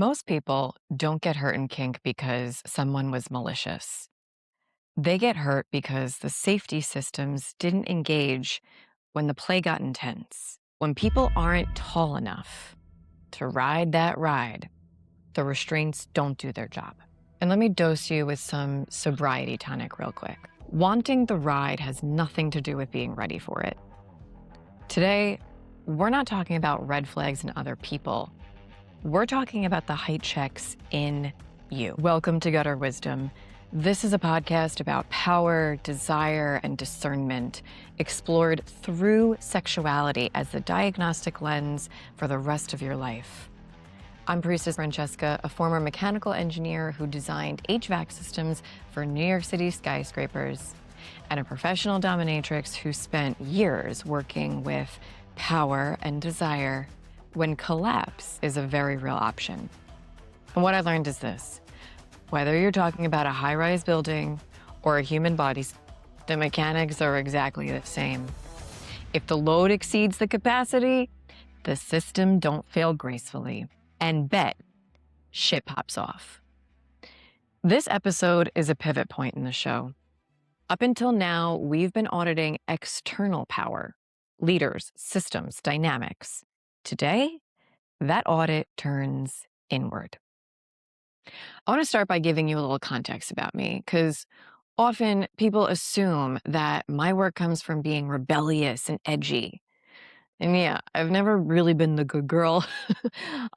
Most people don't get hurt in kink because someone was malicious. They get hurt because the safety systems didn't engage when the play got intense. When people aren't tall enough to ride that ride, the restraints don't do their job. And let me dose you with some sobriety tonic real quick. Wanting the ride has nothing to do with being ready for it. Today, we're not talking about red flags in other people. We're talking about the height checks in you. Welcome to Gutter Wisdom. This is a podcast about power, desire, and discernment, explored through sexuality as the diagnostic lens for the rest of your life. I'm Francesca, a former mechanical engineer who designed HVAC systems for New York City skyscrapers, and a professional dominatrix who spent years working with power and desire when collapse is a very real option. And what I learned is this: whether you're talking about a high-rise building or a human body, the mechanics are exactly the same. If the load exceeds the capacity, the system don't fail gracefully. And bet, shit pops off. This episode is a pivot point in the show. Up until now, we've been auditing external power, leaders, systems, dynamics. Today, that audit turns inward. I want to start by giving you a little context about me, because often people assume that my work comes from being rebellious and edgy. And yeah, I've never really been the good girl.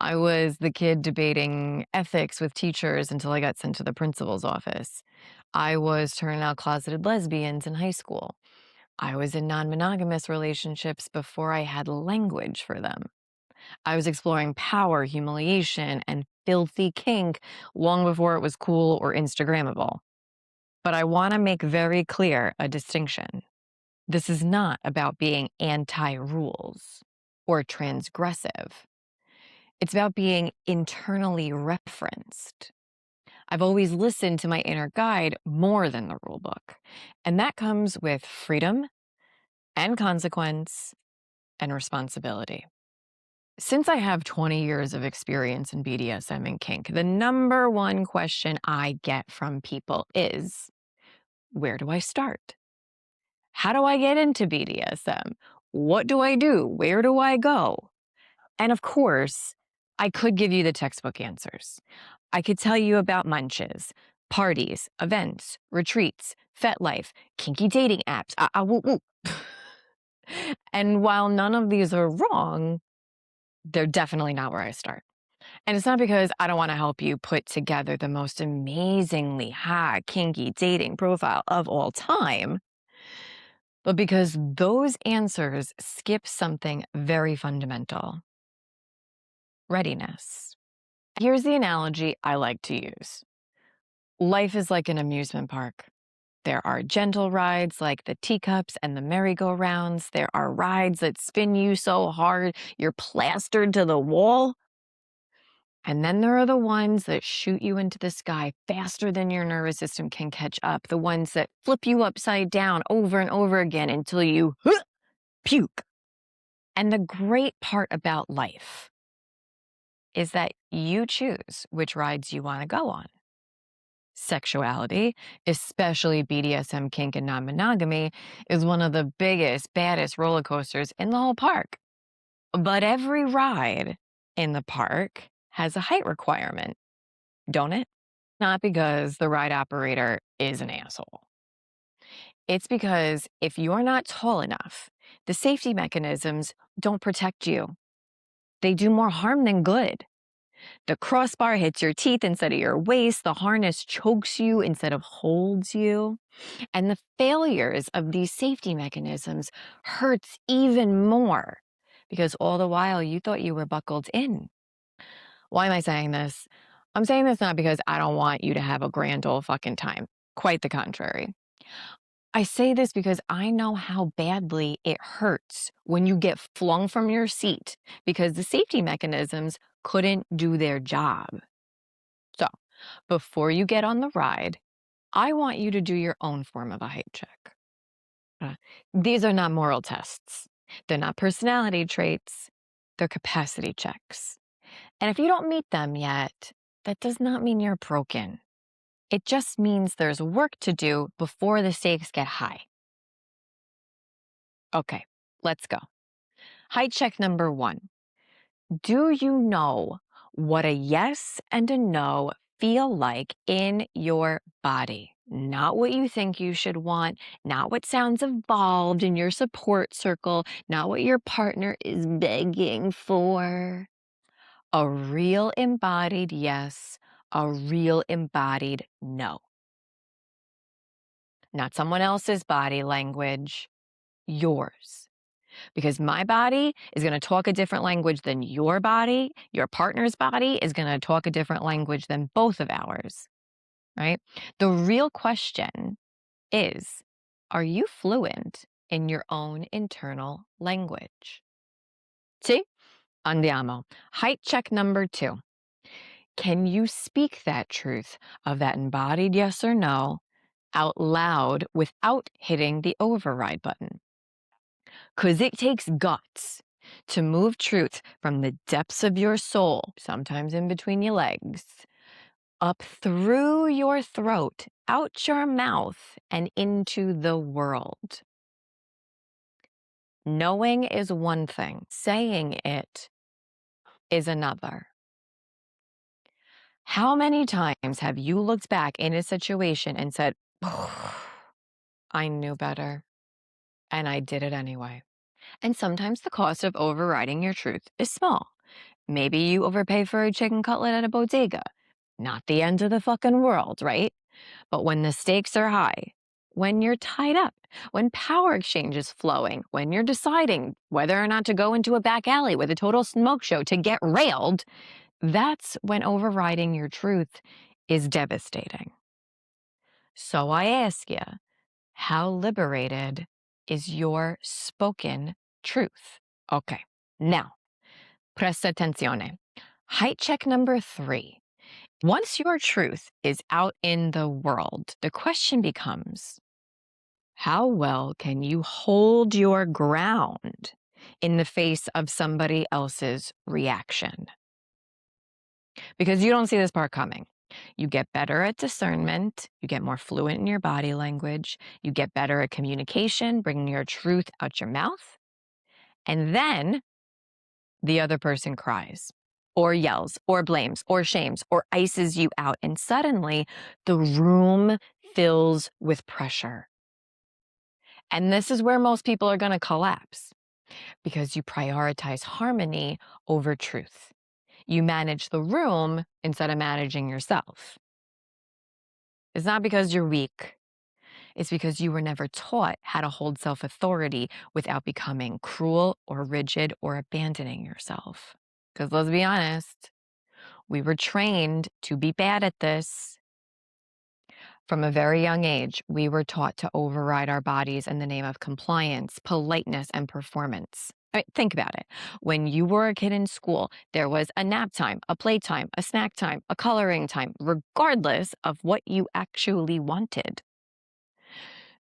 I was the kid debating ethics with teachers until I got sent to the principal's office. I was turning out closeted lesbians in high school. I was in non-monogamous relationships before I had language for them. I was exploring power, humiliation, and filthy kink long before it was cool or Instagrammable. But I want to make very clear a distinction. This is not about being anti-rules or transgressive. It's about being internally referenced. I've always listened to my inner guide more than the rule book, and that comes with freedom and consequence and responsibility. Since I have 20 years of experience in BDSM and kink, the number one question I get from people is, where do I start? How do I get into BDSM? What do I do? Where do I go? And of course, I could give you the textbook answers. I could tell you about munches, parties, events, retreats, FetLife, kinky dating apps, woo, woo. And while none of these are wrong, they're definitely not where I start. And it's not because I don't want to help you put together the most amazingly hot, kinky dating profile of all time, but because those answers skip something very fundamental: readiness. Here's the analogy I like to use. Life is like an amusement park. There are gentle rides like the teacups and the merry-go-rounds. There are rides that spin you so hard you're plastered to the wall. And then there are the ones that shoot you into the sky faster than your nervous system can catch up. The ones that flip you upside down over and over again until you puke. And the great part about life is that you choose which rides you want to go on. Sexuality, especially BDSM, kink, and non-monogamy, is one of the biggest, baddest roller coasters in the whole park. But every ride in the park has a height requirement, don't it? Not because the ride operator is an asshole. It's because if you're not tall enough, the safety mechanisms don't protect you. They do more harm than good. The crossbar hits your teeth instead of your waist. The harness chokes you instead of holds you. And the failures of these safety mechanisms hurts even more because all the while you thought you were buckled in. Why am I saying this? I'm saying this not because I don't want you to have a grand old fucking time. Quite the contrary. I say this because I know how badly it hurts when you get flung from your seat because the safety mechanisms couldn't do their job. So, before you get on the ride, I want you to do your own form of a height check. These are not moral tests. They're not personality traits. They're capacity checks. And if you don't meet them yet, that does not mean you're broken. It just means there's work to do before the stakes get high. Okay, let's go. Height check number 1. Do you know what a yes and a no feel like in your body? Not what you think you should want, not what sounds evolved in your support circle, not what your partner is begging for. A real embodied yes, a real embodied no. Not someone else's body language, yours. Because my body is going to talk a different language than your body. Your partner's body is going to talk a different language than both of ours, right? The real question is, are you fluent in your own internal language? See? Andiamo. Height check number 2. Can you speak that truth of that embodied yes or no out loud without hitting the override button? Because it takes guts to move truth from the depths of your soul, sometimes in between your legs, up through your throat, out your mouth, and into the world. Knowing is one thing, saying it is another. How many times have you looked back in a situation and said, "Oh, I knew better, and I did it anyway"? And sometimes the cost of overriding your truth is small. Maybe you overpay for a chicken cutlet at a bodega. Not the end of the fucking world, right? But when the stakes are high, when you're tied up, when power exchange is flowing, when you're deciding whether or not to go into a back alley with a total smoke show to get railed, that's when overriding your truth is devastating. So I ask you, how liberated is your spoken truth? Okay, now, presta attenzione. Height check number 3. Once your truth is out in the world, the question becomes, how well can you hold your ground in the face of somebody else's reaction? Because you don't see this part coming. You get better at discernment, you get more fluent in your body language, you get better at communication, bringing your truth out your mouth, and then the other person cries or yells or blames or shames or ices you out, and suddenly the room fills with pressure. And this is where most people are going to collapse because you prioritize harmony over truth. You manage the room instead of managing yourself. It's not because you're weak. It's because you were never taught how to hold self-authority without becoming cruel or rigid or abandoning yourself. Because let's be honest, we were trained to be bad at this. From a very young age, we were taught to override our bodies in the name of compliance, politeness, and performance. I mean, think about it. When you were a kid in school, there was a nap time, a playtime, a snack time, a coloring time, regardless of what you actually wanted.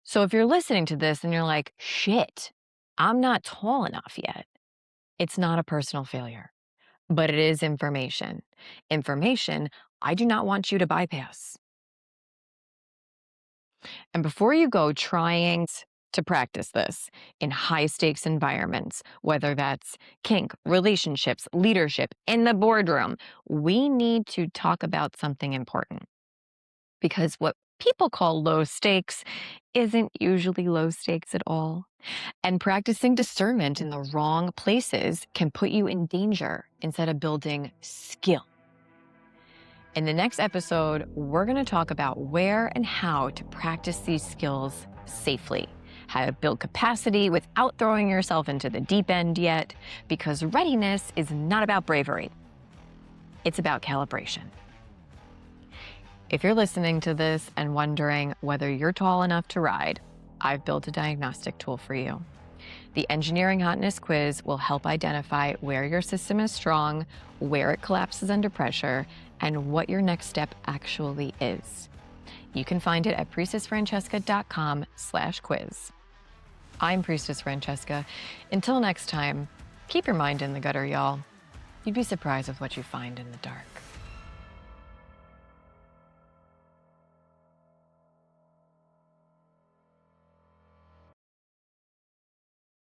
So if you're listening to this and you're like, shit, I'm not tall enough yet, it's not a personal failure, but it is information. Information I do not want you to bypass. And before you go trying to practice this in high stakes environments, whether that's kink, relationships, leadership, in the boardroom, we need to talk about something important. Because what people call low stakes isn't usually low stakes at all. And practicing discernment in the wrong places can put you in danger instead of building skill. In the next episode, we're going to talk about where and how to practice these skills safely, how to build capacity without throwing yourself into the deep end yet, because readiness is not about bravery. It's about calibration. If you're listening to this and wondering whether you're tall enough to ride, I've built a diagnostic tool for you. The Engineering Hotness Quiz will help identify where your system is strong, where it collapses under pressure, and what your next step actually is. You can find it at priestessfrancesca.com/quiz. I'm Priestess Francesca. Until next time, keep your mind in the gutter, y'all. You'd be surprised with what you find in the dark.